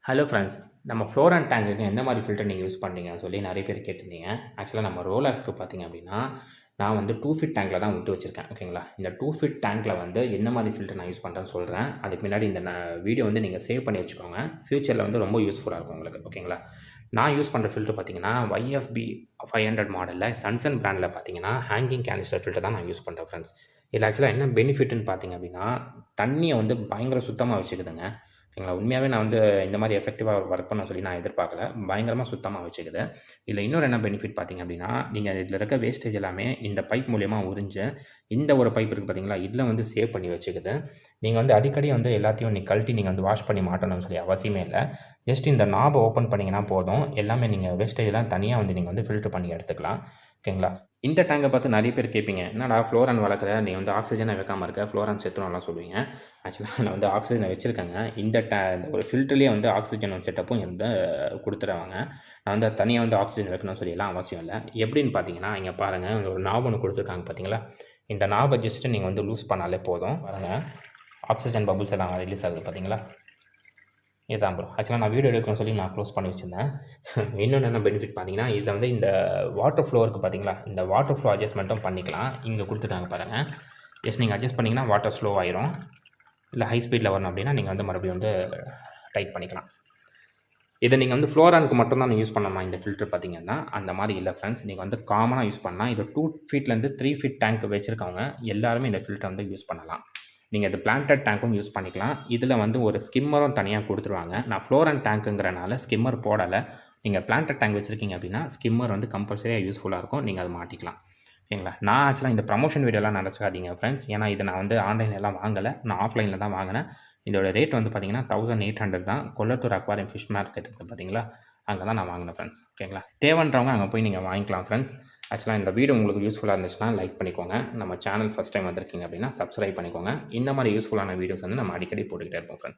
Hello friends. நம்ம floor and டேங்குக்கு எந்த மாதிரி ஃபில்டர் நீங்கள் யூஸ் பண்ணுறீங்கன்னு சொல்லி நிறைய பேர் கேட்டிருந்தீங்க. ஆக்சுவலாக நம்ம ரோலர்ஸ்க்கு பார்த்தீங்க அப்படின்னா, நான் வந்து 2 ஃபீட் டேங்க்கில் தான் விட்டு வச்சுருக்கேன். ஓகேங்களா? இந்த 2 ஃபீட் டேங்க்கில் வந்து எந்த மாதிரி ஃபில்டர் நான் யூஸ் பண்ணுறேன்னு சொல்கிறேன். அதுக்கு முன்னாடி இந்த வீடியோ வந்து நீங்கள் சேவ் பண்ணி வச்சுக்கோங்க. ஃப்யூச்சரில் வந்து ரொம்ப யூஸ்ஃபுல்லாக இருக்கும் உங்களுக்கு. ஓகேங்களா? நான் யூஸ் பண்ணுற ஃபில்டர் பார்த்தீங்கன்னா, YFB 500 மாடலில் சன்சன் பிராண்டில் பார்த்தீங்கன்னா, ஹேங்கிங் கேனிஸ்டர் ஃபில்டர் தான் நான் யூஸ் பண்ணுறேன் ஃப்ரெண்ட்ஸ். இதில் ஆக்சுவலாக என்ன பெனிஃபிட்னு பார்த்தீங்க அப்படின்னா, தண்ணியை வந்து பயங்கர சுத்தமாக வச்சுக்குதுங்க. ஓகேங்களா? உண்மையாகவே நான் வந்து இந்த மாதிரி எஃபெக்டிவாக ஒர்க் பண்ண சொல்லி நான் எதிர்பார்க்கல. பயங்கரமாக சுத்தமாக வச்சுக்குது. இதில் இன்னொரு என்ன பெனிஃபிட் பார்த்தீங்க அப்படின்னா, நீங்கள் இதில் இருக்க வேஸ்டேஜ் எல்லாமே இந்த பைப் மூலியமா உறிஞ்சு, இந்த ஒரு பைப் இருக்குது பார்த்தீங்களா, இதில் வந்து சேவ் பண்ணி வச்சுக்குது. நீங்கள் வந்து அடிக்கடி வந்து எல்லாத்தையும் கழட்டி நீங்கள் வந்து வாஷ் பண்ணி மாட்டணும்னு சொல்லி அவசியமே இல்லை. ஜஸ்ட் இந்த நாபை ஓப்பன் பண்ணிங்கன்னா போதும். எல்லாமே நீங்கள் வேஸ்டேஜ்லாம் தனியாக வந்து நீங்கள் வந்து ஃபில்டர் பண்ணி எடுத்துக்கலாம். ஓகேங்களா? இந்த டேங்கை பார்த்து நிறைய பேர் கேட்பீங்க, என்னடா ஃப்ளோரான் வளர்க்குற, நீ வந்து ஆக்ஸிஜனை வைக்காம இருக்க, ஃப்ளோரான் செத்துரும்லாம் சொல்லுவீங்க. ஆக்சுவலாக நான் வந்து ஆக்ஸிஜனை வச்சுருக்கேங்க. இந்த ஒரு ஃபில்டர்லேயே வந்து ஆக்ஸிஜன் செட்டப்பும் வந்து கொடுத்துருவாங்க. நான் வந்து தனியாக வந்து ஆக்ஸிஜன் வைக்கணும்னு சொல்லிலாம் அவசியம் இல்லை. எப்படின்னு பார்த்தீங்கன்னா, இங்கே பாருங்கள், ஒரு நாப் ஒன்று கொடுத்துருக்காங்க பார்த்தீங்களா? இந்த நாபை ஜஸ்ட்டு நீங்கள் வந்து லூஸ் பண்ணாலே போதும். பாருங்கள், ஆக்ஸிஜன் பபுள்ஸ் எல்லாம் ரிலீஸ் ஆகுது பார்த்தீங்களா? இதான் ப்ரோ. ஆக்சுவலாக நான் வீடியோ எடுக்கணும்னு சொல்லி நான் க்ளோஸ் பண்ணி வச்சுருந்தேன். இன்னொன்று என்ன பெனிஃபிட் பார்த்தீங்கன்னா, இதில் வந்து இந்த வாட்டர் ஃப்ளோ இருக்குது பார்த்தீங்களா? இந்த வாட்டர் ஃப்ளோ அட்ஜஸ்ட்மெண்ட்டும் பண்ணிக்கலாம். இங்கே கொடுத்துட்டாங்க பாருங்கள். ஜஸ்ட் நீங்கள் அட்ஜஸ்ட் பண்ணிங்கன்னா வாட்டர் ஸ்லோ ஆயிரும். இல்லை ஹை ஸ்பீடில் வரணும் அப்படின்னா நீங்கள் வந்து மறுபடியும் வந்து டைட் பண்ணிக்கலாம். இதை நீங்கள் வந்து ஃப்ளோரானுக்கு மட்டும் தான் யூஸ் பண்ணணுமா இந்த ஃபில்டர் பார்த்தீங்கன்னா, அந்த மாதிரி இல்லை ஃப்ரெண்ட்ஸ். நீங்கள் வந்து காமனாக யூஸ் பண்ணலாம். இது 2 ஃபீட்லேருந்து 3 ஃபீட் டேங்க் வச்சுருக்கவங்க எல்லாருமே இந்த ஃபில்டர் வந்து யூஸ் பண்ணலாம். நீங்கள் இது பிளான்டட் டேங்க்கும் யூஸ் பண்ணிக்கலாம். இதில் வந்து ஒரு ஸ்கிம்மரும் தனியாக கொடுத்துருவாங்க. நான் ஃப்ளோரான் டேங்க்குங்கிறனால ஸ்கிம்மர் போடலை. நீங்கள் பிளான்டட் டேங்க் வச்சுருக்கீங்க அப்படின்னா ஸ்கிம்மர் வந்து கம்பல்சரியாக யூஸ்ஃபுல்லாக இருக்கும். நீங்கள் அதை மாட்டிக்கலாம். ஓகேங்களா? நான் ஆக்சுவலாக இந்த ப்ரமோஷன் வீடியோலாம் நினச்சிக்காதீங்க ஃப்ரெண்ட்ஸ். ஏன்னா இதை நான் வந்து ஆன்லைன்லலாம் வாங்கலை. நான் ஆஃப்லைனில் தான் வாங்கினேன். இதோட ரேட் வந்து பார்த்தீங்கன்னா 1800 தான். கொல்லத்தூர் அக்வாரியம் ஃபிஷ் மார்க்கெட் இருக்குது பார்த்தீங்களா? அங்கே தான் நான் வாங்கினேன் ஃப்ரெண்ட்ஸ். ஓகேங்களா? தேவைன்றவங்க அங்கே போய் நீங்கள் வாங்கிக்கலாம் ஃப்ரெண்ட்ஸ். ஆக்சுவலாக இந்த வீடியோ உங்களுக்கு யூஸ்ஃபுல்லாக இருந்துச்சுன்னா லைக் பண்ணிக்கோங்க. நம்ம சேனல் ஃபஸ்ட் டைம் வந்திருக்கீங்க அப்படின்னா சப்ஸ்கிரைப் பண்ணிக்கோங்க. இந்த மாதிரி யூஸ்ஃபுல்லான வீடியோஸ் வந்து நம்ம அடிக்கடி போட்டுக்கிட்டே இருப்போம் ஃப்ரெண்ட்ஸ்.